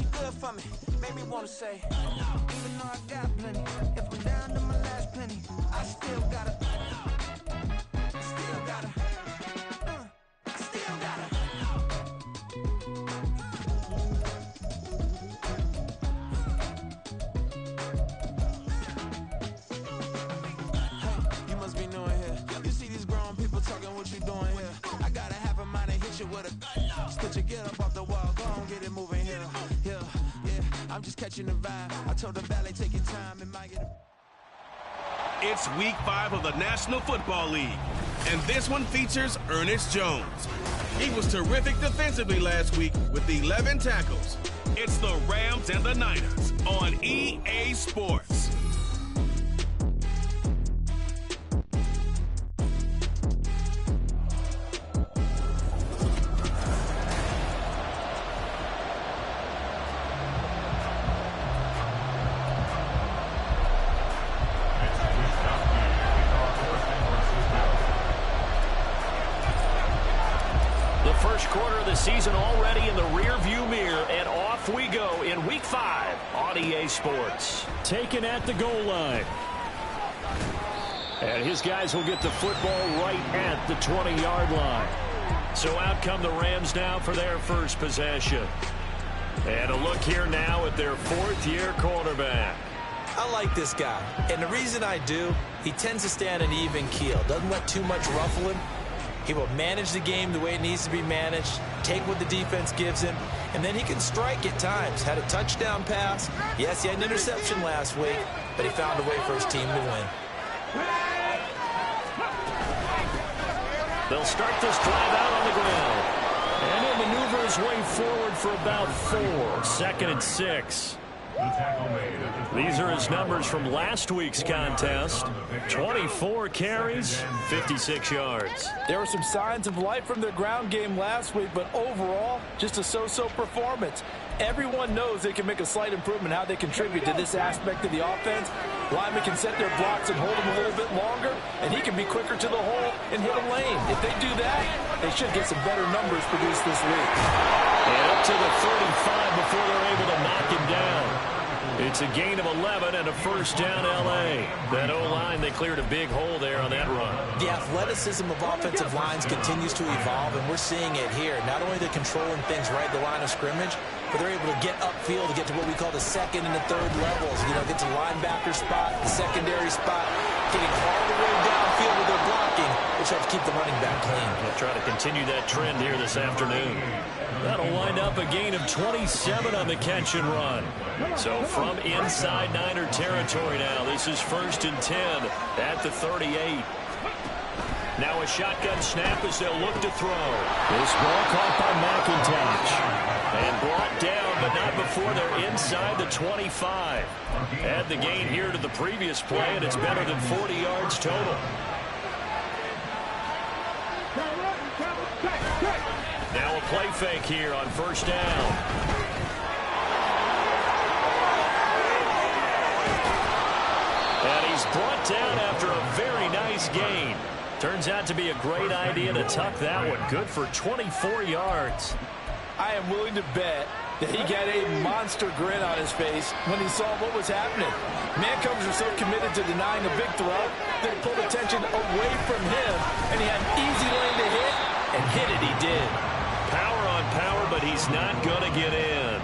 she good for me. Made me wanna say, even though I got plenty, if I'm down to my last penny, I still gotta, I still gotta. You must be new in here. You see these grown people talking, what you doing here? I gotta have a mind to hit you with a split your get up off the wall, go on, get it moving here. Yeah, I'm just catching the vibe. I told the valet, take your time, it might get It's week 5 of the National Football League, and this one features Ernest Jones. He was terrific defensively last week with 11 tackles. It's the Rams and the Niners on EA Sports. Quarter of the season already in the rear-view mirror, and off we go in Week 5 on EA Sports. Taken at the goal line. And his guys will get the football right at the 20-yard line. So out come the Rams now for their first possession. And a look here now at their fourth-year quarterback. I like this guy, and the reason I do, he tends to stay on an even keel. Doesn't let too much ruffle him. He will manage the game the way it needs to be managed, take what the defense gives him, and then he can strike at times. Had a touchdown pass. Yes, he had an interception last week, but he found a way for his team to win. They'll start this drive out on the ground. And he'll maneuver his way forward for about 4. 2nd and 6. These are his numbers from last week's contest. 24 carries, 56 yards. There were some signs of life from their ground game last week, but overall, just a so-so performance. Everyone knows they can make a slight improvement how they contribute to this aspect of the offense. Linemen can set their blocks and hold them a little bit longer, and he can be quicker to the hole and hit a lane. If they do that, they should get some better numbers produced this week. And up to the 35 before they're able to knock him down. It's a gain of 11 and a first down, L.A. That O-line, they cleared a big hole there on that run. The athleticism of offensive lines continues to evolve, and we're seeing it here. Not only are they controlling things right at the line of scrimmage, but they're able to get upfield to get to what we call the second and the third levels. You know, get to the linebacker spot, the secondary spot, getting all the way downfield with their blocking, which helps keep the running back clean. They'll try to continue that trend here this afternoon. That'll wind up a gain of 27 on the catch and run. So from inside Niner territory now, this is 1st and 10 at the 38. Now a shotgun snap as they'll look to throw. This ball caught by McIntosh. And brought down, but not before they're inside the 25. Add the gain here to the previous play, and it's better than 40 yards total. Now a play fake here on first down. And he's brought down after a very nice gain. Turns out to be a great idea to tuck that one. Good for 24 yards. I am willing to bet that he got a monster grin on his face when he saw what was happening. Mancovers are so committed to denying a big throw that it pulled attention away from him, and he had an easy lane to hit, and hit it he did. Power on power, but he's not going to get in.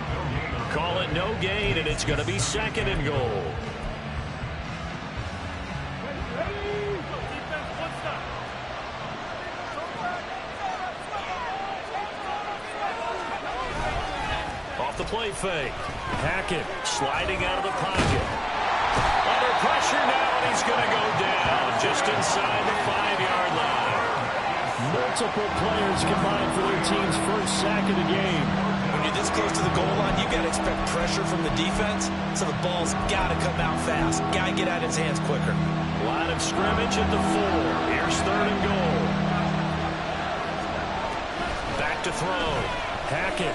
Call it no gain, and it's going to be 2nd and goal. The play fake. Hackett sliding out of the pocket. Under pressure now, and he's going to go down just inside the 5-yard line. Multiple players combined for their team's first sack of the game. When you're this close to the goal line, you've got to expect pressure from the defense, so the ball's got to come out fast. Got to get out of his hands quicker. Line of scrimmage at the 4. Here's 3rd and goal. Back to throw. Hackett.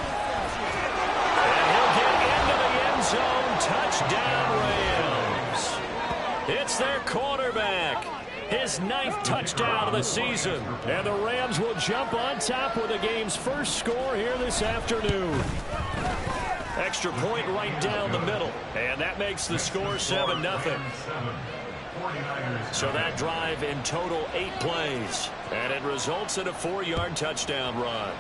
Zone touchdown Rams. It's their quarterback. His 9th touchdown of the season. And the Rams will jump on top with the game's first score here this afternoon. Extra point right down the middle. And that makes the score 7-0. So that drive in total 8 plays. And it results in a 4-yard touchdown run.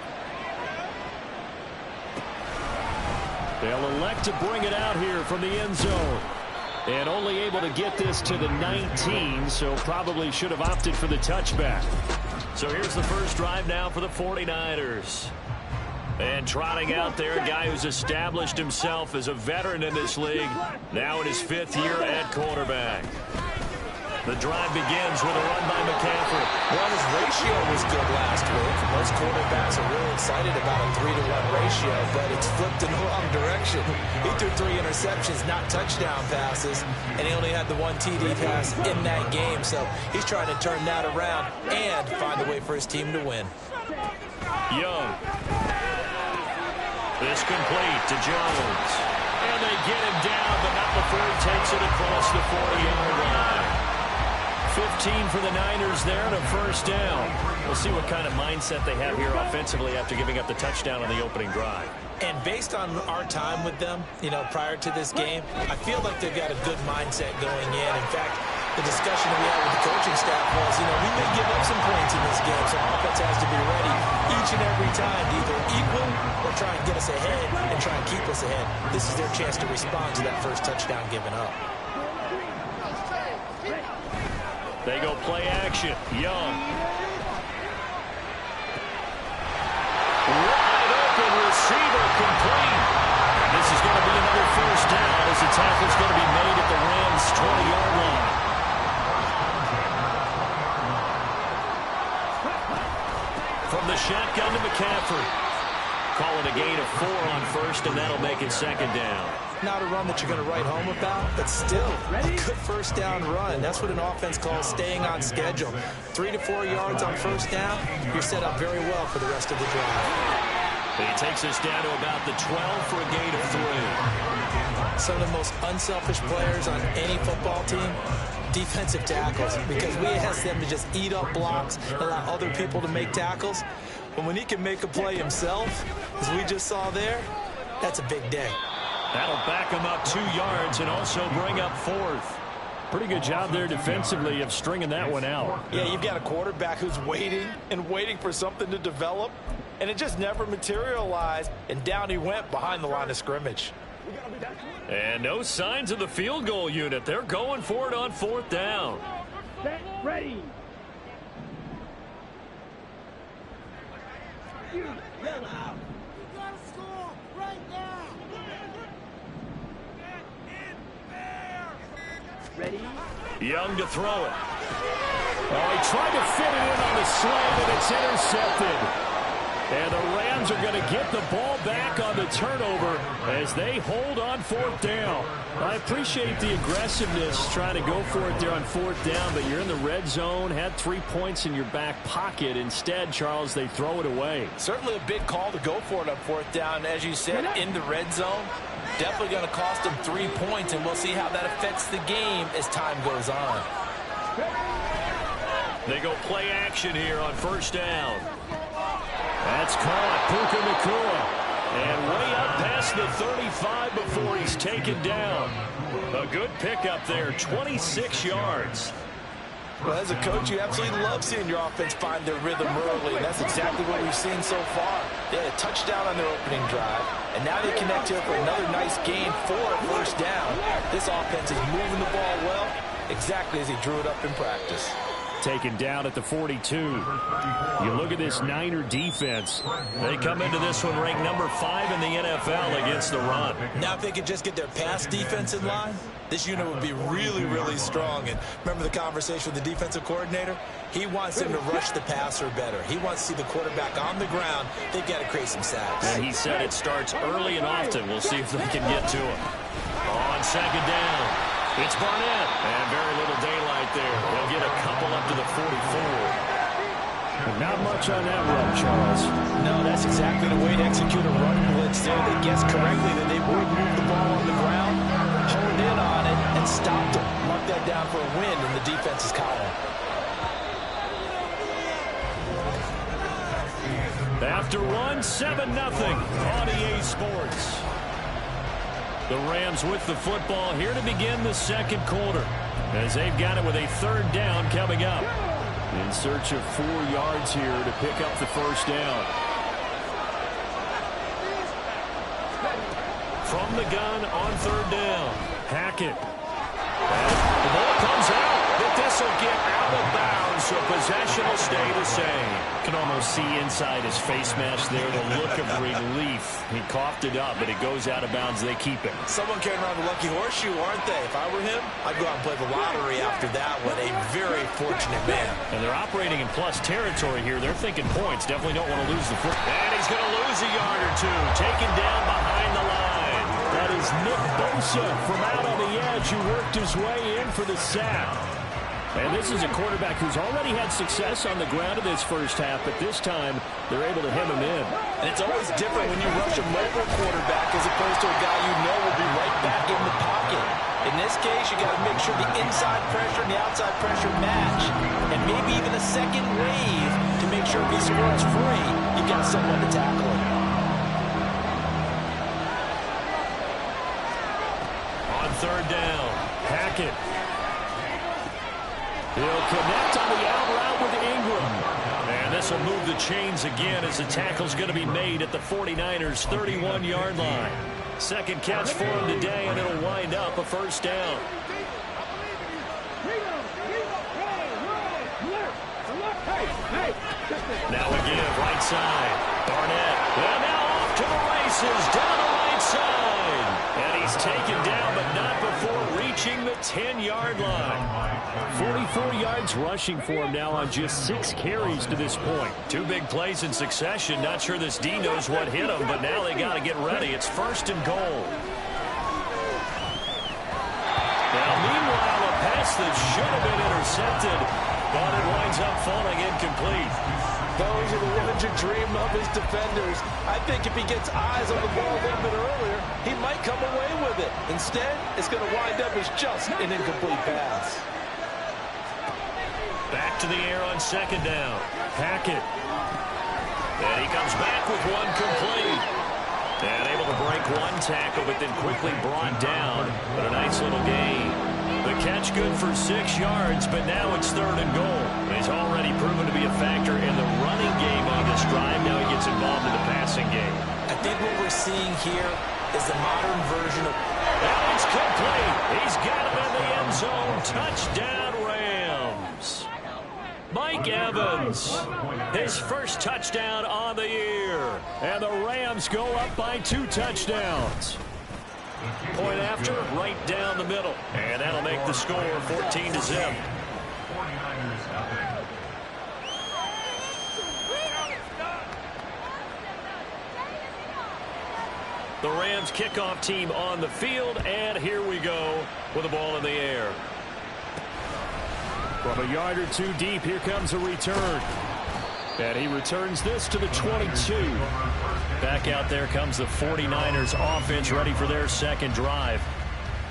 They'll elect to bring it out here from the end zone. And only able to get this to the 19, so probably should have opted for the touchback. So here's the first drive now for the 49ers. And trotting out there, a guy who's established himself as a veteran in this league, now in his 5th year at quarterback. The drive begins with a run by McCaffrey. Well, his ratio was good last week. Most quarterbacks are really excited about a 3-to-1 ratio, but it's flipped in the wrong direction. He threw 3 interceptions, not touchdown passes, and he only had the 1 TD pass in that game. So he's trying to turn that around and find a way for his team to win. Young. This complete to Jones. And they get him down, but not before he takes it across the 40-yard line. 15 for the Niners there and a first down. We'll see what kind of mindset they have here offensively after giving up the touchdown on the opening drive. And based on our time with them, prior to this game, I feel like they've got a good mindset going in. In fact, the discussion that we had with the coaching staff was, we may give up some points in this game, so offense has to be ready each and every time to either equal or try and get us ahead and try and keep us ahead. This is their chance to respond to that first touchdown given up. They go play action. Young. Wide open receiver complete. And this is going to be another first down as the tackle's going to be made at the Rams' 20-yard line. From the shotgun to McCaffrey. Call it a gain of 4 on first, and that'll make it second down. Not a run that you're going to write home about, but still a good first down run. That's what an offense calls staying on schedule. 3 to 4 yards on first down, you're set up very well for the rest of the drive. He takes us down to about the 12 for a gain of 3. Some of the most unselfish players on any football team, defensive tackles, because we ask them to just eat up blocks, allow other people to make tackles. But when he can make a play himself, as we just saw there, that's a big day. That'll back him up 2 yards and also bring up 4th. Pretty good job there defensively of stringing that one out. Yeah, you've got a quarterback who's waiting and waiting for something to develop, and it just never materialized, and down he went behind the line of scrimmage. And no signs of the field goal unit. They're going for it on 4th down. Ready. Ready? Young to throw it. Oh, he tried to fit it in on the slant, and it's intercepted. And the Rams are going to get the ball back on the turnover as they hold on 4th down. I appreciate the aggressiveness trying to go for it there on 4th down, but you're in the red zone, had 3 points in your back pocket. Instead, Charles, they throw it away. Certainly a big call to go for it on 4th down. As you said, in the red zone, definitely going to cost them 3 points, and we'll see how that affects the game as time goes on. They go play action here on 1st down. That's caught. Puka Nacua. And way up past the 35 before he's taken down. A good pickup there, 26 yards. Well, as a coach, you absolutely love seeing your offense find their rhythm early, and that's exactly what we've seen so far. They had a touchdown on their opening drive, and now they connect here for another nice gain for a first down. This offense is moving the ball well, exactly as he drew it up in practice. Taken down at the 42. You look at this Niner defense. They come into this one ranked number 5 in the NFL against the run. Now if they could just get their pass defense in line, this unit would be really, really strong. And remember the conversation with the defensive coordinator? He wants them to rush the passer better. He wants to see the quarterback on the ground. They've got to create some sacks. And he said it starts early and often. We'll see if they can get to him. On 2nd down. It's Barnett, and very little daylight there. They'll get a couple up to the 44. But not much on that run, Charles. No, that's exactly the way to execute a run blitz there. They guessed correctly that they would move the ball on the ground, honed in on it, and stopped it. Mark that down for a win in the defense's column. After one, 7-0 on EA Sports. The Rams with the football here to begin the second quarter, as they've got it with a third down coming up. In search of 4 yards here to pick up the first down. From the gun on third down. Hackett. The ball comes out. But this will get out of bounds, so possession will stay the same. Can almost see inside his face mask there the look of relief. He coughed it up, but it goes out of bounds. They keep it. Someone carrying around the lucky horseshoe, aren't they? If I were him, I'd go out and play the lottery after that one. A very fortunate man. And they're operating in plus territory here. They're thinking points. Definitely don't want to lose the football. And he's going to lose a yard or two. Taken down behind the line. That is Nick Bosa from out on the edge who worked his way in for the sack. And this is a quarterback who's already had success on the ground in this first half, but this time they're able to hem him in. And it's always different when you rush a mobile quarterback as opposed to a guy you know will be right back in the pocket. In this case, you got to make sure the inside pressure and the outside pressure match. And maybe even a second wave to make sure if he squirts free, you've got someone to tackle him. On third down, Hackett. He'll connect on the out route with Ingram. And this will move the chains again as the tackle's going to be made at the 49ers' 31-yard line. Second catch for him today, and it'll wind up a first down. Now again, right side. Barnett. And now off to the races, down the right side. And he's taken down, but not before reaching the 10-yard line. 44 yards rushing for him now on just 6 carries to this point. 2 big plays in succession. Not sure this D knows what hit him, but now they got to get ready. It's first and goal. Now, meanwhile, a pass that should have been intercepted, but it winds up falling incomplete. Those are the ones you dream of as defenders. I think if he gets eyes on the ball a little bit earlier, he might come away with it. Instead, it's going to wind up as just an incomplete pass. Back to the air on second down. Hackett. And he comes back with one complete. And able to break one tackle, but then quickly brought down. But a nice little gain. The catch good for 6 yards, but now it's third and goal. He's already proven to be a factor in the running game on this drive. Now he gets involved in the passing game. I think what we're seeing here is the modern version of... And it's complete. He's got him in the end zone. Touchdown, Rams. Mike Evans, his first touchdown on the year. And the Rams go up by 2 touchdowns. Point after, right down the middle. And that'll make the score 14-0. The Rams kickoff team on the field, and here we go with the ball in the air. From a yard or 2 deep, here comes a return. And he returns this to the 22. Back out there comes the 49ers offense ready for their second drive.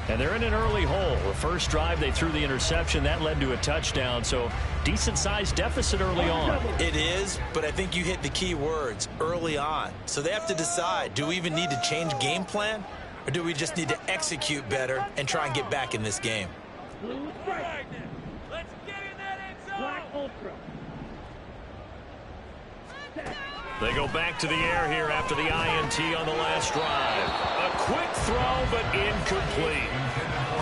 And they're in an early hole. The first drive, they threw the interception. That led to a touchdown, so decent-sized deficit early on. It is, but I think you hit the key words, early on. So they have to decide, do we even need to change game plan? Or do we just need to execute better and try and get back in this game? They go back to the air here after the INT on the last drive. A quick throw, but incomplete.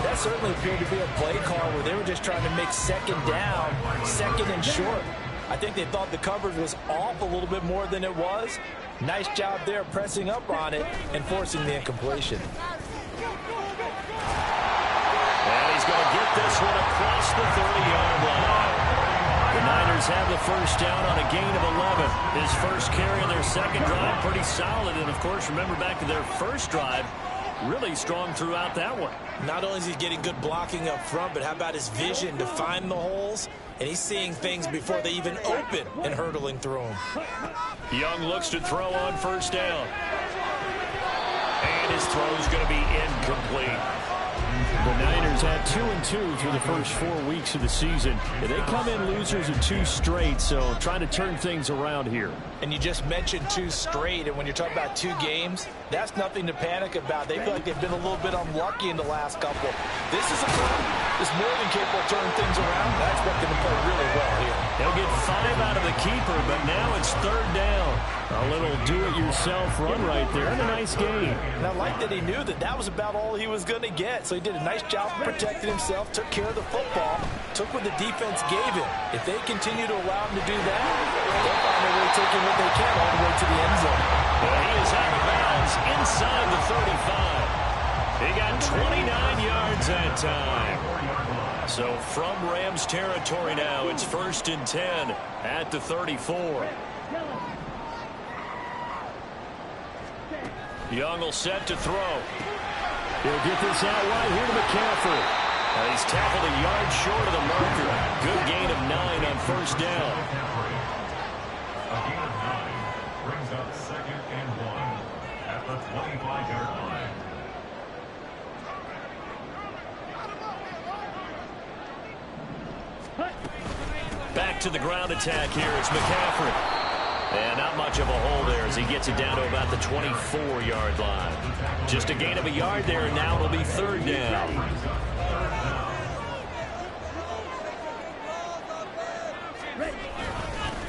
That certainly appeared to be a play call where they were just trying to make second down, second and short. I think they thought the coverage was off a little bit more than it was. Nice job there pressing up on it and forcing the incompletion. And he's going to get this one across the 30-yard line. The Niners have the first down on a gain of 11. His first carry in their second drive, pretty solid. And, of course, remember back to their first drive, really strong throughout that one. Not only is he getting good blocking up front, but how about his vision to find the holes? And he's seeing things before they even open and hurtling through them. Young looks to throw on first down. And his throw is going to be incomplete. The Niners had 2-2 through the first 4 weeks of the season. They come in losers of 2 straight, so trying to turn things around here. And you just mentioned 2 straight, and when you're talking about 2 games, that's nothing to panic about. They feel like they've been a little bit unlucky in the last couple. This is a club that's more than capable of turning things around. I expect them to play really well here. They'll get 5 out of the keeper, but now it's 3rd down. A little do-it-yourself run right there, and a nice game. And I like that he knew that that was about all he was going to get. So he did a nice job protecting himself, took care of the football, took what the defense gave him. If they continue to allow him to do that, they'll find a way taking what they can all the way to the end zone. He is out of bounds inside the 35. He got 29 yards that time. So from Rams territory now, it's 1st and 10 at the 34. Young will set to throw. He'll get this out right here to McCaffrey. He's tackled a yard short of the marker. Good gain of 9 on 1st down. A gain of 9 brings up 2nd and 1 at the 25-yard line. Back to the ground attack here. It's McCaffrey. And not much of a hole there as he gets it down to about the 24-yard line. Just a gain of a yard there, and now it'll be 3rd down.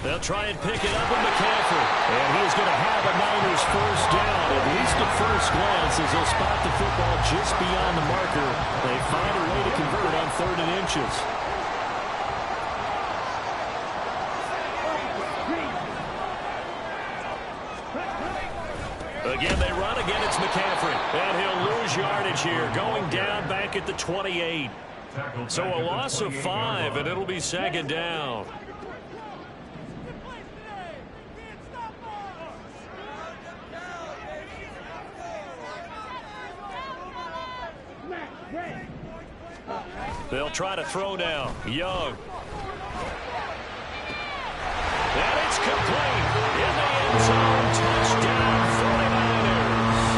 They'll try and pick it up with McCaffrey. And he's going to have a Niners 1st down, at least at first glance, as they'll spot the football just beyond the marker. They find a way to convert on 3rd and inches. Again, they run. Again, it's McCaffrey. And he'll lose yardage here, going down back at the 28. So a loss of 5, and it'll be 2nd down. They'll try to throw now. Young. And it's complete. In the end zone. Touchdown, 49ers.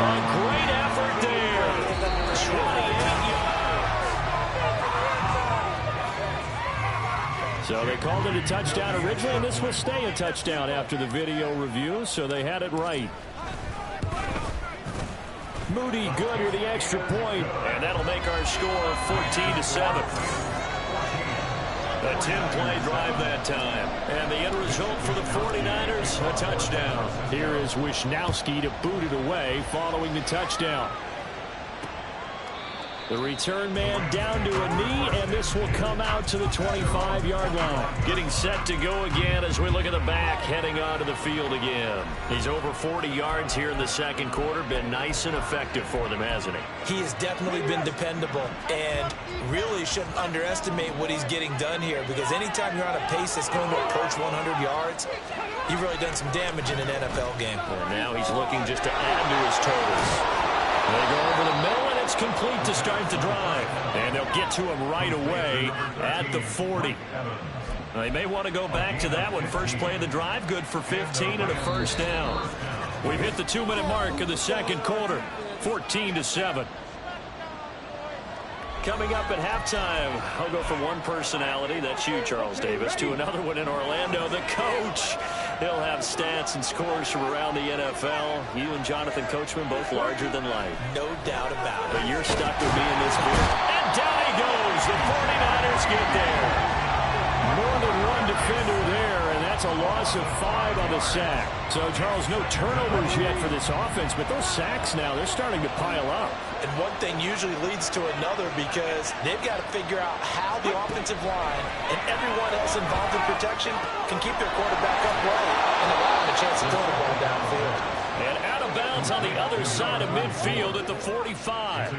A great effort there. 28 yards. So they called it a touchdown originally, and this will stay a touchdown after the video review, so they had it right. Moody good with the extra point. And that'll make our score 14-7. A 10-play drive that time. And the end result for the 49ers, a touchdown. Here is Wisnowski to boot it away following the touchdown. The return man down to a knee, and this will come out to the 25-yard line. Getting set to go again as we look at the back, heading onto the field again. He's over 40 yards here in the 2nd quarter. Been nice and effective for them, hasn't he? He has definitely been dependable, and really shouldn't underestimate what he's getting done here, because anytime you're on a pace that's going to approach 100 yards, you've really done some damage in an NFL game. And now he's looking just to add to his totals. They go over the middle, and it's complete to start the drive. And they'll get to him right away at the 40. They may want to go back to that one. First play of the drive, good for 15 and a 1st down. We've hit the 2-minute mark of the 2nd quarter, 14-7. Coming up at halftime, I'll go from one personality, that's you, Charles Davis, to another one in Orlando, the coach. He'll have stats and scores from around the NFL. You and Jonathan Coachman, both larger than life. No doubt about it. But you're stuck with me in this booth. And down he goes. The 49ers get there. More than one defender there, and that's a loss of 5 on the sack. So, Charles, no turnovers yet for this offense, but those sacks now, they're starting to pile up. And one thing usually leads to another, because they've got to figure out how the offensive line and everyone else involved in protection can keep their quarterback upright and allow him a chance to throw the ball downfield. And out of bounds on the other side of midfield at the 45.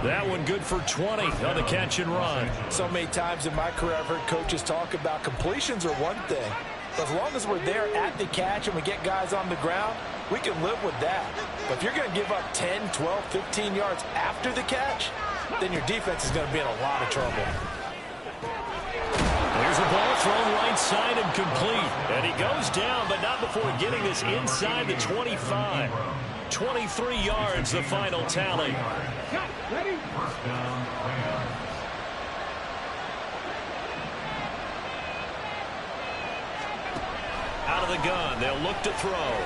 That one good for 20 on the catch and run. So many times in my career I've heard coaches talk about completions are one thing. But as long as we're there at the catch and we get guys on the ground, we can live with that. But if you're going to give up 10, 12, 15 yards after the catch, then your defense is going to be in a lot of trouble. There's a ball thrown right side and complete. And he goes down, but not before getting this inside the 25. 23 yards, the final tally. Ready? First down, Rams. Out of the gun, they'll look to throw.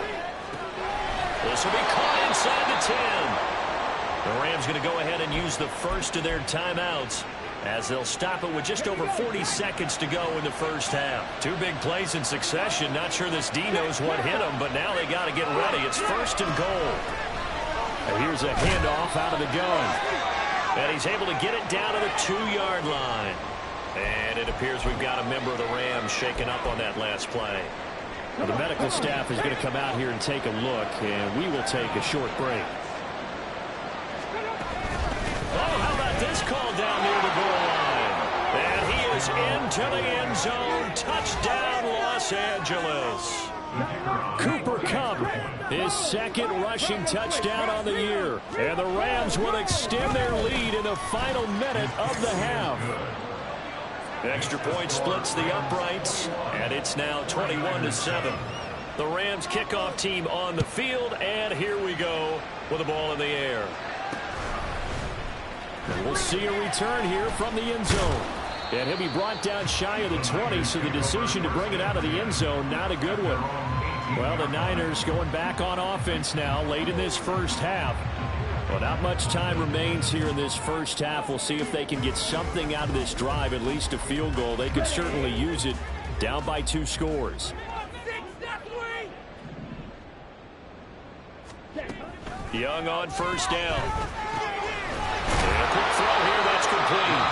This will be caught inside the 10. The Rams going to go ahead and use the first of their timeouts as they'll stop it with just over 40 seconds to go in the first half. Two big plays in succession. Not sure this D knows what hit them, but now they got to get ready. It's first and goal. And here's a handoff out of the gun. And he's able to get it down to the 2-yard line. And it appears we've got a member of the Rams shaken up on that last play. Well, the medical staff is going to come out here and take a look, and we will take a short break. Oh, how about this call down near the goal line? And he is into the end zone. Touchdown, Los Angeles. Cooper Kupp, his second rushing touchdown on the year. And the Rams will extend their lead in the final minute of the half. Extra point splits the uprights, and it's now 21-7. The Rams kickoff team on the field, and here we go with the ball in the air. And we'll see a return here from the end zone. And he'll be brought down shy of the 20, so the decision to bring it out of the end zone, not a good one. Well, the Niners going back on offense now late in this first half. Well, not much time remains here in this first half. We'll see if they can get something out of this drive, at least a field goal. They could certainly use it, down by 2 scores. Young on first down. And a quick throw here, that's complete.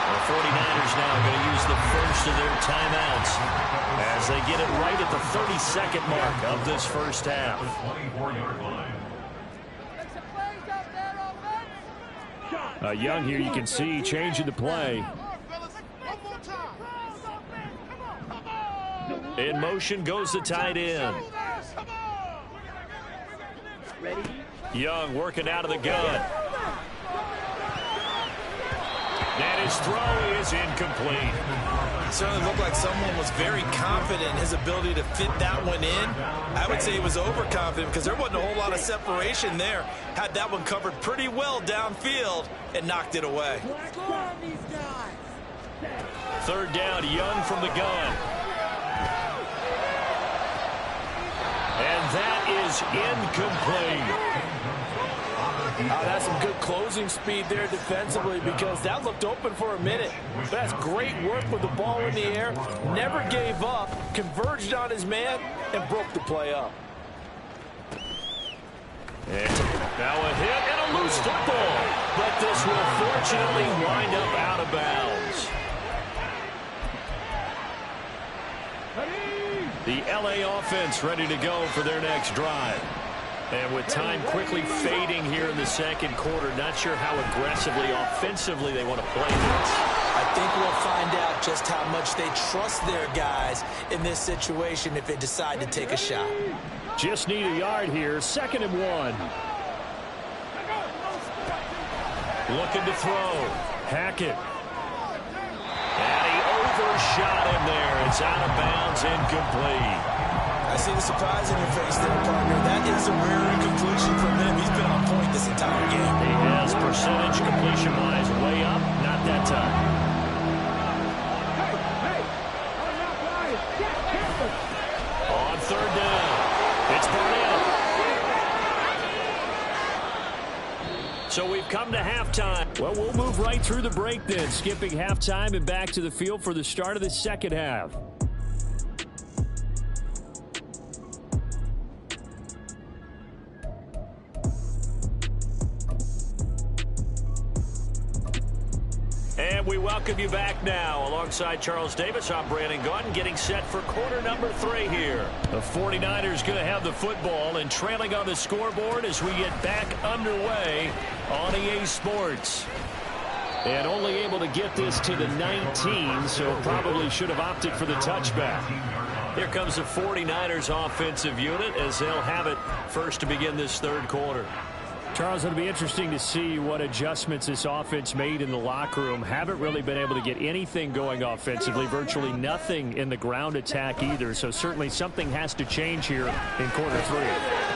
The 49ers now going to use the first of their timeouts as they get it right at the 32nd mark of this first half. 24-yard line. Young here, you can see changing the play. In motion goes the tight end. Young working out of the gun. And his throw is incomplete. It certainly looked like someone was very confident in his ability to fit that one in. I would say he was overconfident because there wasn't a whole lot of separation there. Had that one covered pretty well downfield and knocked it away. Third down, Young from the gun. And that is incomplete. That's some good closing speed there defensively because that looked open for a minute. That's great work with the ball in the air. Never gave up, converged on his man, and broke the play up. And now a hit and a loose football. But this will fortunately wind up out of bounds. The LA offense ready to go for their next drive. And with time quickly fading here in the second quarter, not sure how aggressively, offensively they want to play this. I think we'll find out just how much they trust their guys in this situation if they decide to take a shot. Just need a yard here, 2nd and 1. Looking to throw. Hackett. And he overshot him there. It's out of bounds, incomplete. I see the surprise in your face there, partner. That is a rare incompletion from him. He's been on point this entire game. He has percentage completion-wise way up. Not that time. On third down. It's Barnett. So we've come to halftime. Well, we'll move right through the break then, skipping halftime and back to the field for the start of the second half. And we welcome you back now. Alongside Charles Davis, I'm Brandon Gaudin, getting set for quarter number 3 here. The 49ers going to have the football and trailing on the scoreboard as we get back underway on EA Sports. And only able to get this to the 19, so probably should have opted for the touchback. Here comes the 49ers offensive unit as they'll have it first to begin this third quarter. Charles, it'll be interesting to see what adjustments this offense made in the locker room. Haven't really been able to get anything going offensively, virtually nothing in the ground attack either. So certainly something has to change here in quarter 3.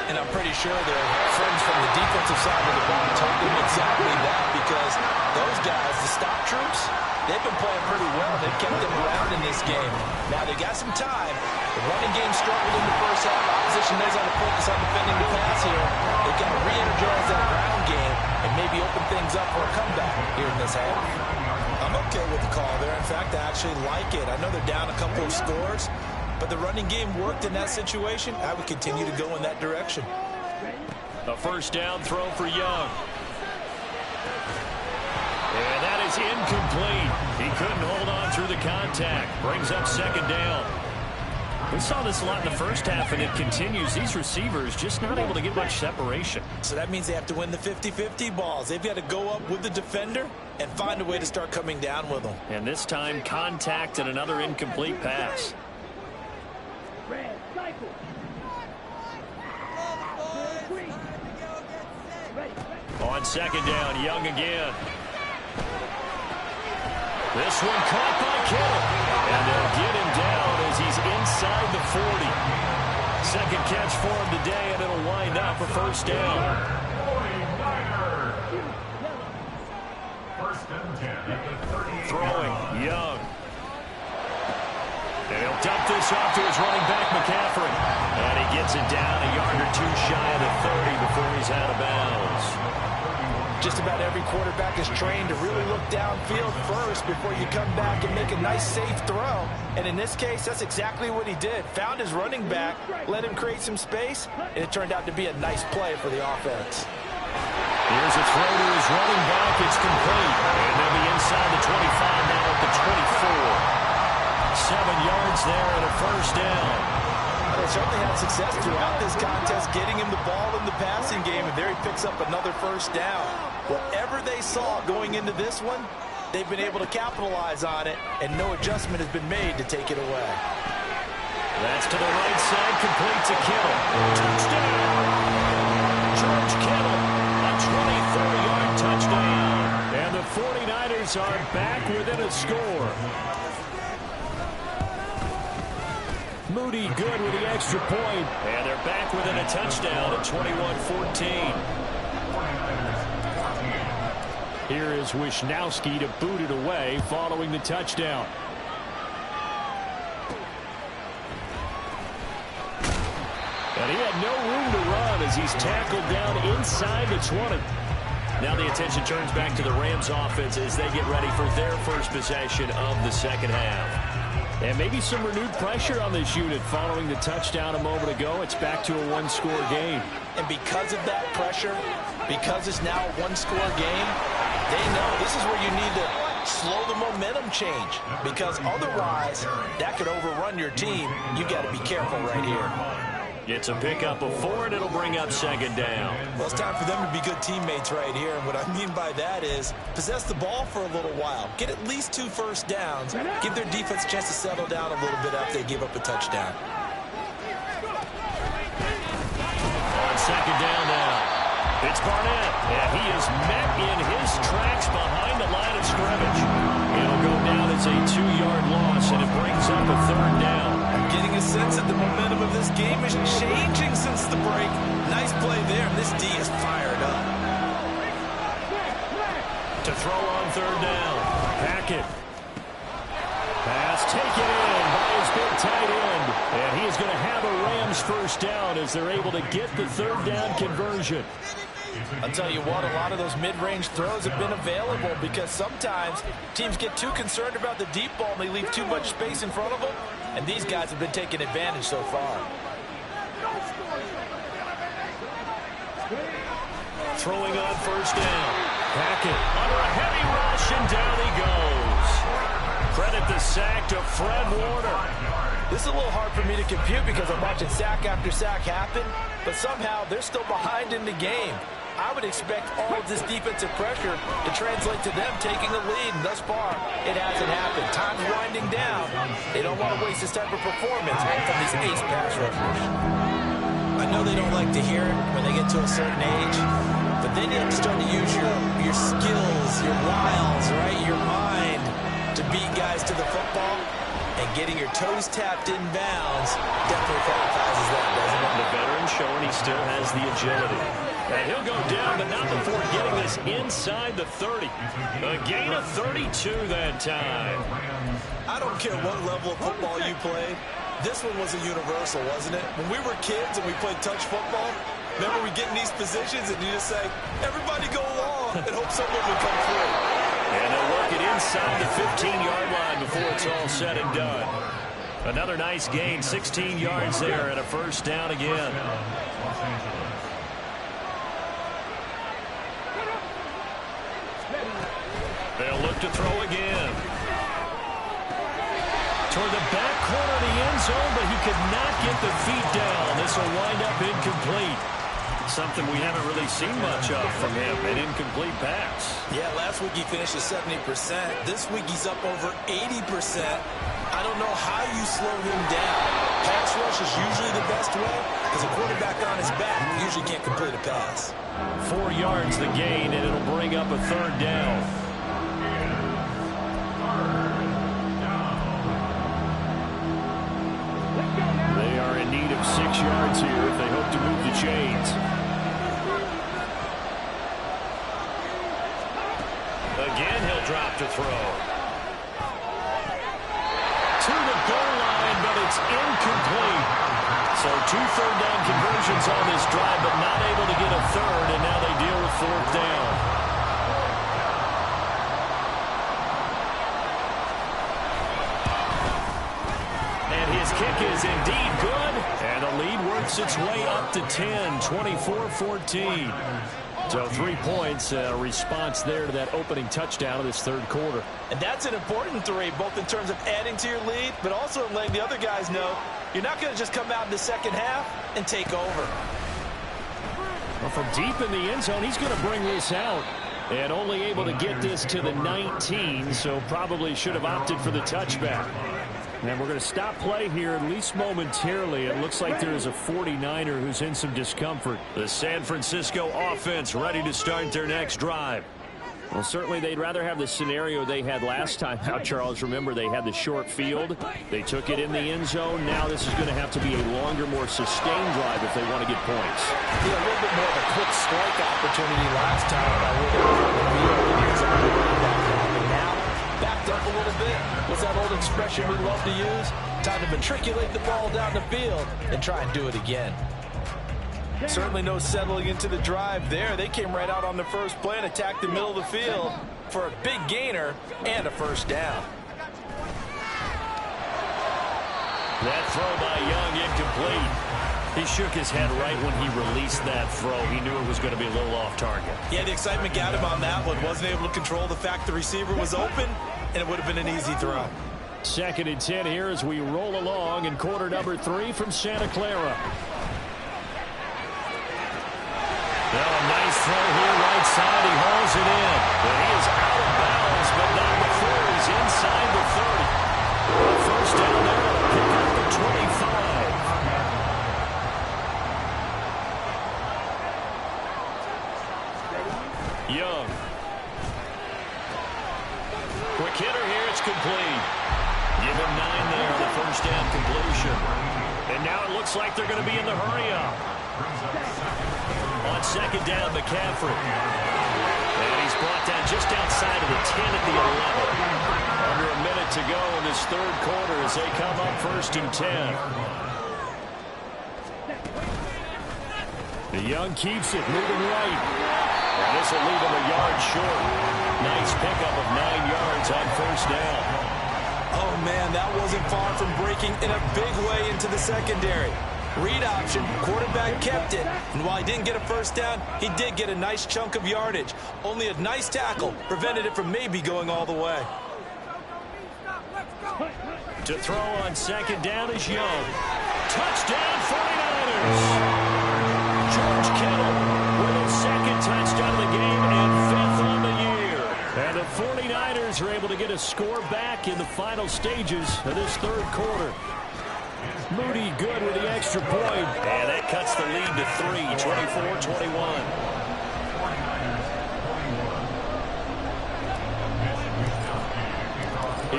And I'm pretty sure their friends from the defensive side of the ball told them exactly that, because those guys, the stop troops, they've been playing pretty well. They've kept them around in this game. Now, they got some time. The running game struggled in the first half. Opposition knows how to focus on defending the pass here. They've got to re-energize that ground game and maybe open things up for a comeback here in this half. I'm okay with the call there. In fact, I actually like it. I know they're down a couple of scores, but the running game worked in that situation. I would continue to go in that direction. A first down throw for Young. And that is incomplete. He couldn't hold on through the contact. Brings up second down. We saw this a lot in the first half, and it continues. These receivers just not able to get much separation. So that means they have to win the 50-50 balls. They've got to go up with the defender and find a way to start coming down with them. And this time, contact and another incomplete pass. On second down, Young again. This one caught by Kittle. And they'll get him down as he's inside the 40. Second catch for him today, and it'll wind up a first down. First and 10 at the 38. Throwing, Young. And he'll dump this off to his running back, McCaffrey. And he gets it down a yard or two shy of the 30 before he's out of bounds. Just about every quarterback is trained to really look downfield first before you come back and make a nice, safe throw. And in this case, that's exactly what he did. Found his running back, let him create some space, and it turned out to be a nice play for the offense. Here's a throw to his running back. It's complete. And they'll be inside the 25 now at the 24. 7 yards there and a first down. They certainly had success throughout this contest, getting him the ball in the passing game, and there he picks up another first down. Whatever they saw going into this one, they've been able to capitalize on it, and no adjustment has been made to take it away. That's to the right side, complete to Kittle. Touchdown! George Kittle, a 24-yard touchdown. And the 49ers are back within a score. Moody good with the extra point. And they're back within a touchdown at 21-14. Here is Wisnowski to boot it away following the touchdown. And he had no room to run as he's tackled down inside the 20. Now the attention turns back to the Rams offense as they get ready for their first possession of the second half. And maybe some renewed pressure on this unit following the touchdown a moment ago. It's back to a one-score game. And because of that pressure, because it's now a one-score game, they know this is where you need to slow the momentum change, because otherwise that could overrun your team. You've got to be careful right here. It's a pickup of 4, and it'll bring up second down. Well, it's time for them to be good teammates right here. And what I mean by that is possess the ball for a little while. Get at least 2 first downs. Give their defense a chance to settle down a little bit after they give up a touchdown. On second down now, it's Barnett. And he is met in his tracks behind the line of scrimmage. It'll go down as a 2-yard loss, and it brings up a third down. I'm getting a sense that the momentum of this game is changing since the break. Nice play there, and this D is fired up. To throw on third down. Hackett. Pass taken in by his big tight end. And he is going to have a Rams first down as they're able to get the third down conversion. I'll tell you what, a lot of those mid-range throws have been available because sometimes teams get too concerned about the deep ball and they leave too much space in front of them, and these guys have been taking advantage so far. Throwing on first down. Hackett under a heavy rush, and down he goes. Credit the sack to Fred Warner. This is a little hard for me to compute because I'm watching sack after sack happen, but somehow they're still behind in the game. I would expect all of this defensive pressure to translate to them taking a lead, and thus far, it hasn't happened. Time's winding down. They don't want to waste this type of performance from these ace pass rushers. I know they don't like to hear it when they get to a certain age, but then you have to start to use your skills, your wiles, right, your mind to beat guys to the football. And getting your toes tapped in bounds definitely qualifies as that, doesn't it? The veteran showing he still has the agility. And he'll go down, but not before getting this inside the 30. A gain of 32 that time. I don't care what level of football you played. This one was a universal, wasn't it? When we were kids and we played touch football, remember we get in these positions and you just say, everybody go along and hope someone will come through. And they'll work it inside the 15-yard line before it's all said and done. Another nice gain, 16 yards there and a first down again. They'll look to throw again. Toward the back corner of the end zone, but he could not get the feet down. This will wind up incomplete. Something we haven't really seen much of from him, an incomplete pass. Yeah, last week he finished at 70%. This week he's up over 80%. I don't know how you slow him down. Pass rush is usually the best way because a quarterback on his back usually can't complete a pass. 4 yards the gain, and it'll bring up a third down. They are in need of 6 yards here if they hope to move the chains. Again, he'll drop to throw. To the goal line, but it's incomplete. So 2 third down conversions on this drive, but not able to get a third, and now they deal with fourth down. And his kick is indeed good, and the lead works its way up to 10, 24-14. So 3 points, a response there to that opening touchdown of this third quarter. And that's an important 3, both in terms of adding to your lead, but also in letting the other guys know you're not going to just come out in the second half and take over. Well, from deep in the end zone, he's going to bring this out. And only able to get this to the 19, so probably should have opted for the touchback. And we're going to stop play here, at least momentarily. It looks like there is a 49er who's in some discomfort. The San Francisco offense ready to start their next drive. Well, certainly they'd rather have the scenario they had last time out, Charles. Remember, they had the short field. They took it in the end zone. Now this is going to have to be a longer, more sustained drive if they want to get points. Yeah, a little bit more of a quick strike opportunity last time. Now, backed up a little bit. What's that old expression we love to use? Time to matriculate the ball down the field and try and do it again. Certainly no settling into the drive there. They came right out on the first play and attacked the middle of the field for a big gainer and a first down. That throw by Young incomplete. He shook his head right when he released that throw. He knew it was going to be a little off target. Yeah, the excitement got him on that one. Wasn't able to control the fact the receiver was open, and it would have been an easy throw. 2nd and 10 here as we roll along in quarter number 3 from Santa Clara. Now a nice throw here right side. He hauls it in. But he is out of bounds, but not before he's inside the 30. First down there. Pick up the 25. Young. Quick hitter here. It's complete. Give him 9 there on the first down completion. And now it looks like they're going to be in the hurry-up. On 2nd down, McCaffrey. And he's brought down just outside of the 10 at the 11. Under a minute to go in this third quarter as they come up 1st and 10. The Young keeps it, moving right. And this will leave him a yard short. Nice pickup of 9 yards on first down. Oh, man, that wasn't far from breaking in a big way into the secondary. Read option, quarterback kept it, and while he didn't get a first down, he did get a nice chunk of yardage. Only a nice tackle prevented it from maybe going all the way. To throw on 2nd down is Young. Touchdown 49ers! George Kittle with his 2nd touchdown of the game and 5th on the year. And the 49ers are able to get a score back in the final stages of this third quarter. Moody good with the extra point. And that cuts the lead to 3, 24-21.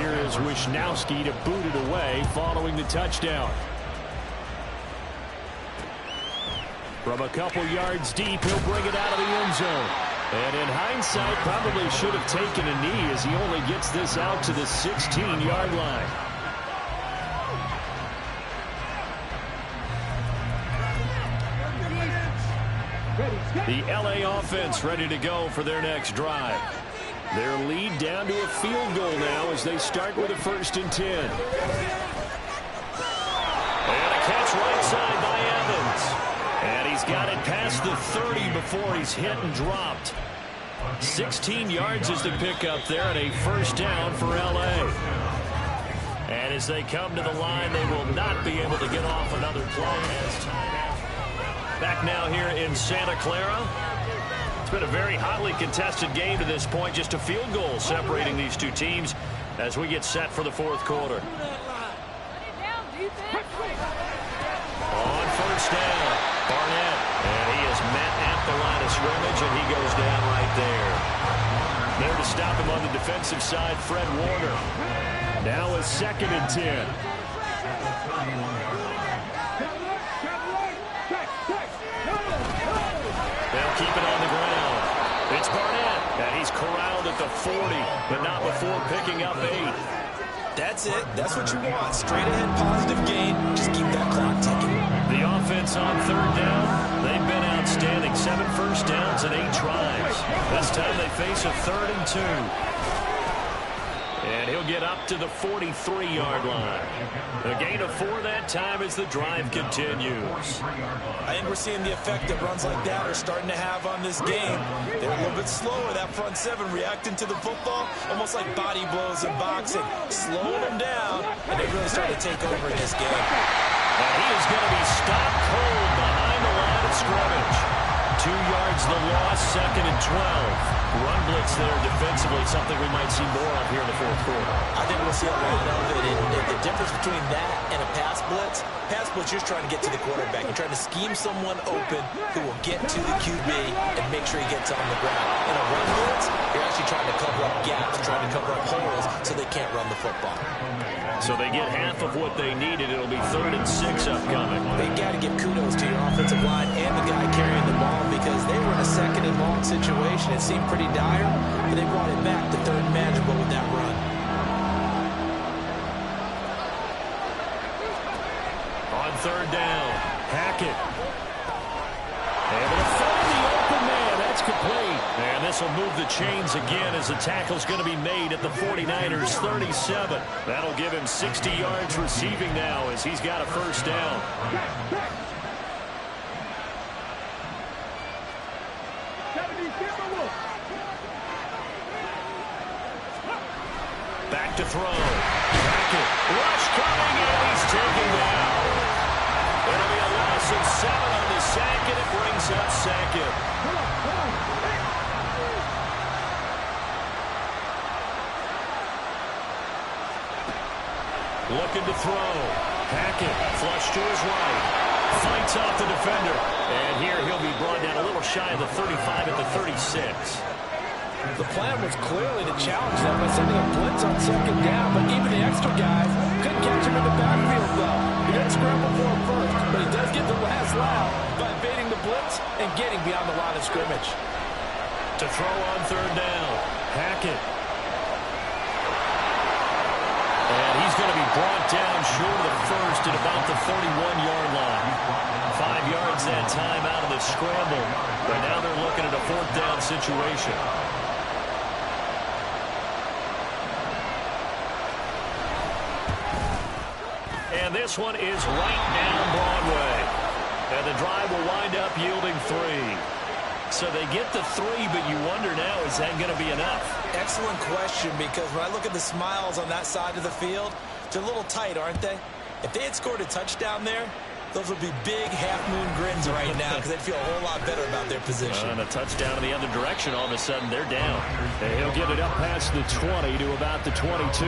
here is Wisnowski to boot it away following the touchdown. From a couple yards deep, he'll bring it out of the end zone. And in hindsight, probably should have taken a knee as he only gets this out to the 16-yard line. The LA offense ready to go for their next drive. Their lead down to a field goal now as they start with a 1st and 10. And a catch right side by Evans. And he's got it past the 30 before he's hit and dropped. 16 yards is the pickup there and a 1st down for LA. And as they come to the line, they will not be able to get off another play. Back now here in Santa Clara. It's been a very hotly contested game to this point. Just a field goal separating these two teams as we get set for the 4th quarter. On 1st down, Barnett. And he is met at the line of scrimmage, and he goes down right there. There to stop him on the defensive side, Fred Warner. Now a 2nd and 10. They'll keep it on the ground. It's Barnett, and he's corralled at the 40, but not before picking up 8. That's it. That's what you want. Straight ahead, positive gain. Just keep that clock ticking. The offense on 3rd down, they've been outstanding. 7 first downs and 8 tries. This time they face a 3rd and 2. And he'll get up to the 43-yard line. A gain of 4 that time as the drive continues. I think we're seeing the effect that runs like that are starting to have on this game. They're a little bit slower, that front 7, reacting to the football, almost like body blows in boxing. Slowing them down, and they really start to take over in this game. And he is going to be stopped cold behind the line of scrimmage. 2 yards the loss, 2nd and 12. Run blitz there defensively, something we might see more of here in the 4th quarter. I think we'll see a lot of it. And the difference between that and a pass blitz, you're trying to get to the quarterback. You're trying to scheme someone open who will get to the QB and make sure he gets on the ground. In a run blitz, you're actually trying to cover up gaps, trying to cover up holes so they can't run the football. So they get half of what they needed. It'll be 3rd and 6 upcoming. They got to give kudos to your offensive line and the guy carrying the ball because they were in a 2nd and long situation. It seemed pretty dire, but they brought it back to 3rd and manageable with that run. On 3rd down, Hackett. Able to find the open man. That's complete. And this will move the chains again as the tackle's going to be made at the 49ers 37. That'll give him 60 yards receiving now as he's got a 1st down. Back to throw. Hackett. Rush coming, and he's taken down. It'll be a loss of 7 on the sack, and it brings up 2nd. Looking to throw. Hackett, flush to his right. Fights off the defender. And here he'll be brought down a little shy of the 35 at the 36. The plan was clearly to challenge them by sending a blitz on 2nd down, but even the extra guys couldn't catch him in the backfield, though. He didn't scramble for him first, but he does get the last laugh by evading the blitz and getting beyond the line of scrimmage. To throw on 3rd down, Hackett. And he's going to be brought down short of the 1st at about the 31-yard line. 5 yards that time out of the scramble. But now they're looking at a 4th down situation. And this one is right down Broadway. And the drive will wind up yielding 3. So they get the 3, but you wonder now, is that going to be enough? Excellent question, because when I look at the smiles on that side of the field, they're a little tight, aren't they? If they had scored a touchdown there, those would be big half-moon grins right now because they'd feel a whole lot better about their position. And a touchdown in the other direction, all of a sudden they're down. And he'll get it up past the 20 to about the 22.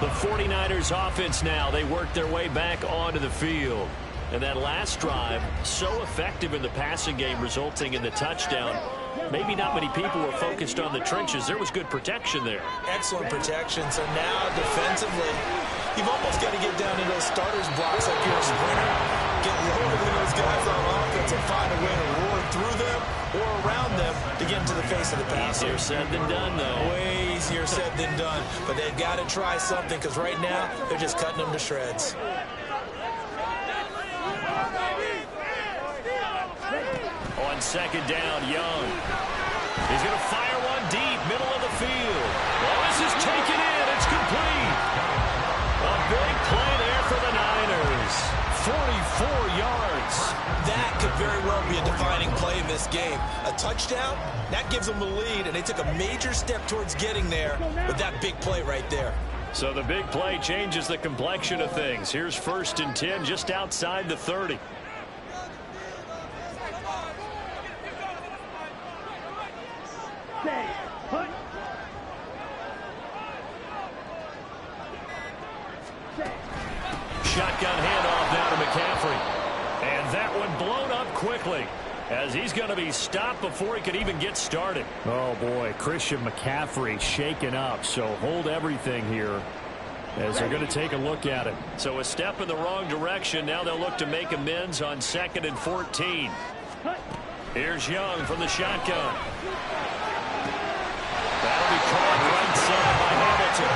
The 49ers offense now, they work their way back onto the field. And that last drive, so effective in the passing game, resulting in the touchdown. maybe not many people were focused on the trenches. There was good protection there. Excellent protection. So now defensively, you've almost got to get down to those starters blocks like you're a sprinter. Get lower than those guys on offense and find a way to roar through them or around them to get into the face of the passer. Easier said than done, though. Way easier said than done. But they've got to try something because right now they're just cutting them to shreds. On second down, Young. He's going to fire one deep, middle of the field. Well, this is taken in. It's complete. A big play there for the Niners. 44 yards. That could very well be a defining play in this game. A touchdown, that gives them the lead, and they took a major step towards getting there with that big play right there. So the big play changes the complexion of things. Here's 1st and 10 just outside the 30. Shotgun handoff now to McCaffrey. And that one blown up quickly as he's going to be stopped before he could even get started. Oh, boy, Christian McCaffrey shaken up, so hold everything here as they're going to take a look at it. So a step in the wrong direction. Now they'll look to make amends on 2nd and 14. Here's Young from the shotgun. That'll be caught right side by Hamilton.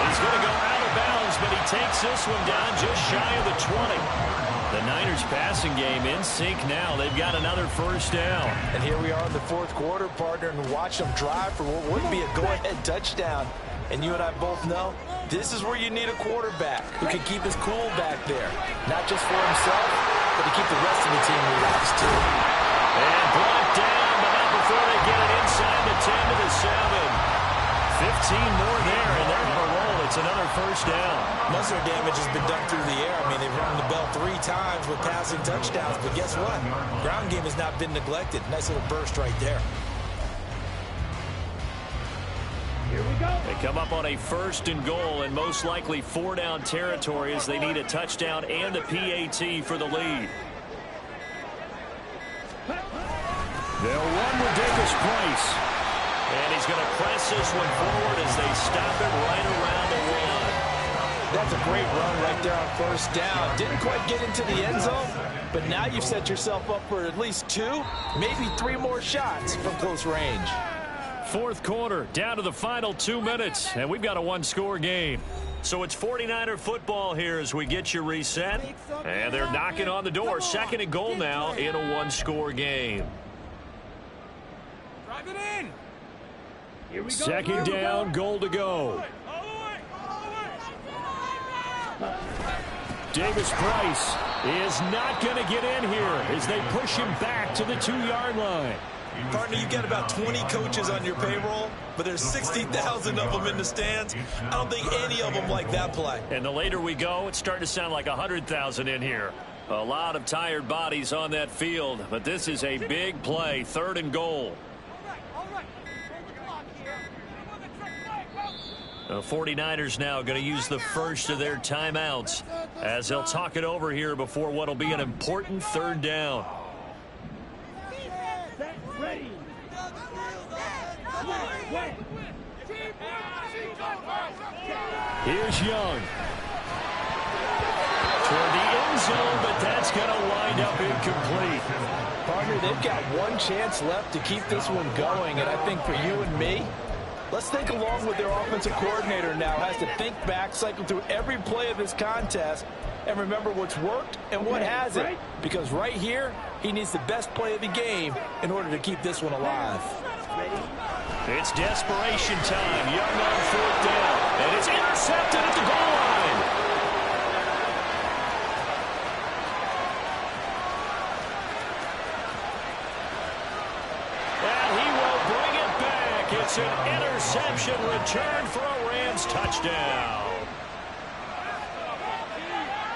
He's going to go out of bounds, but he takes this one down just shy of the 20. The Niners passing game in sync now. They've got another 1st down. And here we are in the 4th quarter, partner, and watch them drive for what would be a go-ahead touchdown. And you and I both know this is where you need a quarterback who can keep his cool back there. Not just for himself, but to keep the rest of the team relaxed too. And brought down, but not before they get it inside the 10 to the 7. 15 more there, and they're on a roll. It's another 1st down. Most of their damage has been done through the air. I mean, they've rung the bell 3 times with passing touchdowns, but guess what? Ground game has not been neglected. Nice little burst right there. Here we go. They come up on a 1st and goal, and most likely 4-down territory as they need a touchdown and a PAT for the lead. They'll run with Davis Price. And he's going to press this one forward as they stop it right around the 1. That's a great run right there on 1st down. Didn't quite get into the end zone, but now you've set yourself up for at least 2, maybe 3 more shots from close range. 4th quarter, down to the final 2 minutes, and we've got a 1-score game. So it's 49er football here as we get you reset. And they're knocking on the door. 2nd and goal now in a 1-score game. Drive it in. Here we go. 2nd down, goal to go. Davis Price is not going to get in here as they push him back to the 2-yard line. Partner, you've got about 20 coaches on your payroll, but there's 60,000 of them in the stands. I don't think any of them like that play. And the later we go, it's starting to sound like 100,000 in here. A lot of tired bodies on that field, but this is a big play, 3rd and goal. The 49ers now going to use the first of their timeouts as they'll talk it over here before what will be an important 3rd down. Ready. Here's Young. Toward the end zone, but that's going to wind up incomplete. Partner, they've got 1 chance left to keep this one going, and I think for you and me, let's think along with their offensive coordinator now. Has to think back, cycle through every play of this contest, and remember what's worked and what hasn't. Because right here, he needs the best play of the game in order to keep this one alive. It's desperation time. Young on 4th down, and it's intercepted at the goal line. And he will bring it back. It's an interception return for a Rams touchdown.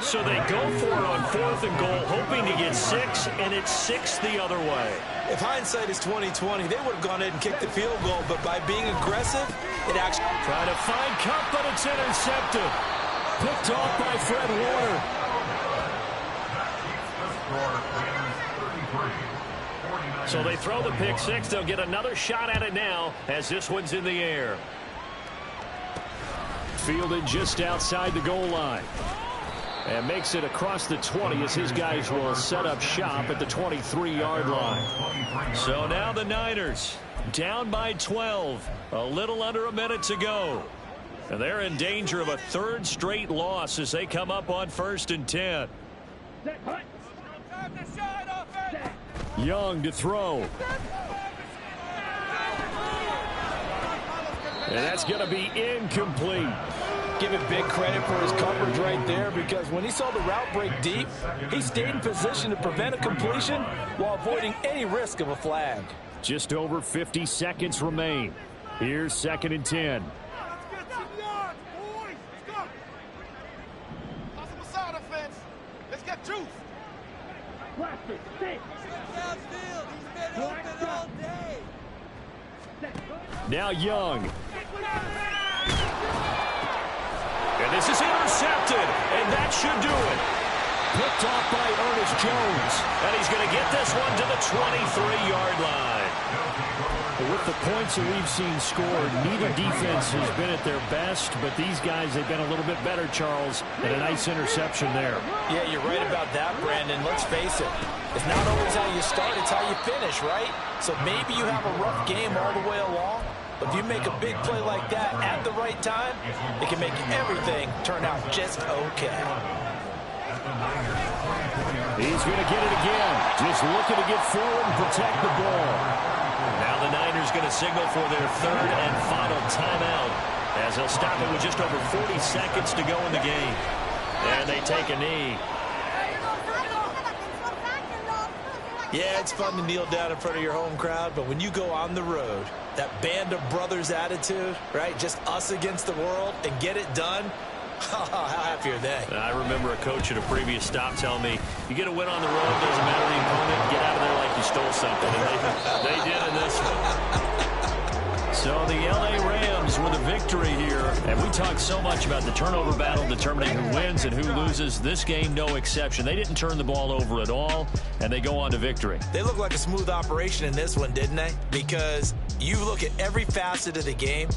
So they go for it on 4th and goal, hoping to get 6, and it's 6 the other way. If hindsight is 20/20, they would have gone ahead and kicked the field goal, but by being aggressive, it actually... Trying to find Cup, but it's intercepted. Picked off by Fred Warner. So they throw the pick six. They'll get another shot at it now as this one's in the air. Fielded just outside the goal line. And makes it across the 20 as his guys will set up shop at the 23-yard line. So now the Niners down by 12. A little under a minute to go. And they're in danger of a third straight loss as they come up on 1st and 10. Young to throw. And that's going to be incomplete. Give it big credit for his coverage right there, because when he saw the route break deep, he stayed in position to prevent a completion while avoiding any risk of a flag. Just over 50 seconds remain. Here's 2nd and 10. Let's get some yards, boys. Let's go. Possible side offense. Let's get juice. Plastic, stick. Downfield. He's been open all day. Now Young. And this is intercepted, and that should do it. Picked off by Ernest Jones. And he's going to get this one to the 23-yard line. With the points that we've seen scored, neither defense has been at their best, but these guys, they've been a little bit better, Charles, and a nice interception there. Yeah, you're right about that, Brandon. Let's face it. It's not always how you start, it's how you finish, right? So maybe you have a rough game all the way along, but if you make a big play like that at the right time, it can make everything turn out just okay. He's going to get it again. Just looking to get forward and protect the ball. Now the Niners going to signal for their third and final timeout as they'll stop it with just over 40 seconds to go in the game. And they take a knee. Yeah, it's fun to kneel down in front of your home crowd, but when you go on the road, that band of brothers attitude, right, just us against the world, and get it done, how happy are they? I remember a coach at a previous stop telling me, you get a win on the road, doesn't matter the opponent, get out of there like you stole something. And they did in this one. So the L.A. Rams with a victory here. And we talked so much about the turnover battle determining who wins and who loses. This game, no exception. They didn't turn the ball over at all, and they go on to victory. They look like a smooth operation in this one, didn't they? Because you look at every facet of the game,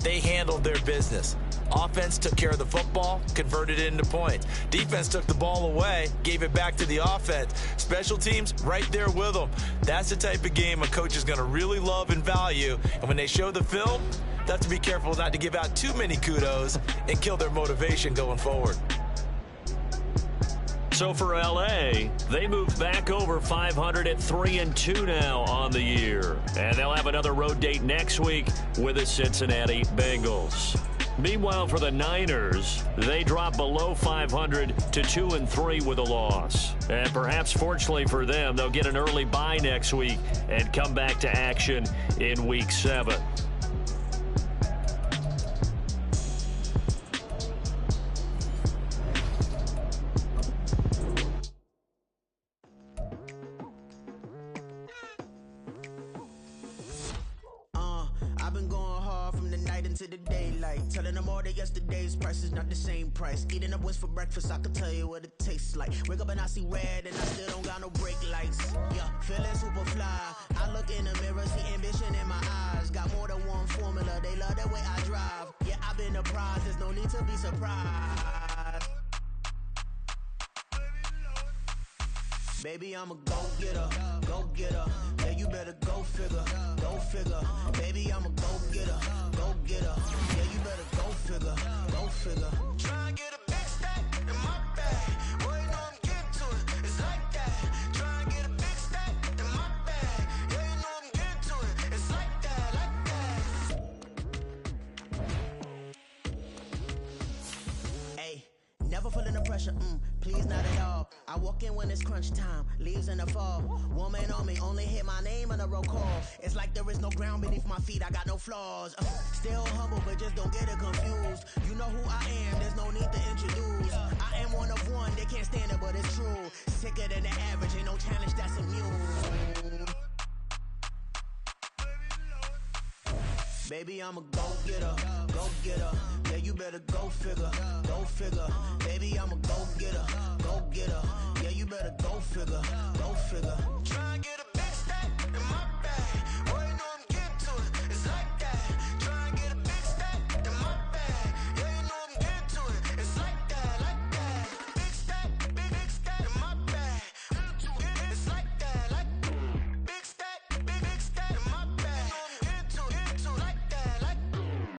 they handled their business. Offense took care of the football, converted it into points. Defense took the ball away, gave it back to the offense. Special teams, right there with them. That's the type of game a coach is going to really love and value. And when they show the film, they have to be careful not to give out too many kudos and kill their motivation going forward. So for L.A., they move back over 500 at 3-2 now on the year. And they'll have another road date next week with the Cincinnati Bengals. Meanwhile, for the Niners, they drop below 500 to 2-3 with a loss. And perhaps fortunately for them, they'll get an early bye next week and come back to action in Week 7. To the daylight, telling them all that yesterday's price is not the same price. Eating up wings for breakfast, I can tell you what it tastes like. Wake up and I see red and I still don't got no brake lights. Yeah, feeling super fly. I look in the mirror, see ambition in my eyes. Got more than one formula, they love the way I drive. Yeah, I've been apprised, there's no need to be surprised. Baby, I'm a go-getter, go-getter. Yeah, you better go figure, go figure. Baby, I'm a go-getter, go-getter. Yeah, you better go figure, go figure. Try and get a big stack in my bag. Boy, you know I'm getting to it, it's like that. Try and get a big stack in my bag. Yeah, you know I'm getting to it, it's like that, like that. Hey, never feeling the pressure, please not at all. I walk in when it's crunch time, leaves in the fall. Woman on me, only hit my name on a roll call. It's like there is no ground beneath my feet, I got no flaws. Still humble, but just don't get it confused. You know who I am, there's no need to introduce. I am one of one, they can't stand it, but it's true. Sicker than the average, ain't no challenge that's immune. Baby, I'm a go-getter, go-getter. Yeah, you better go figure, go figure. Baby, I'm a go-getter, go-getter. Yeah, you better go figure, go figure.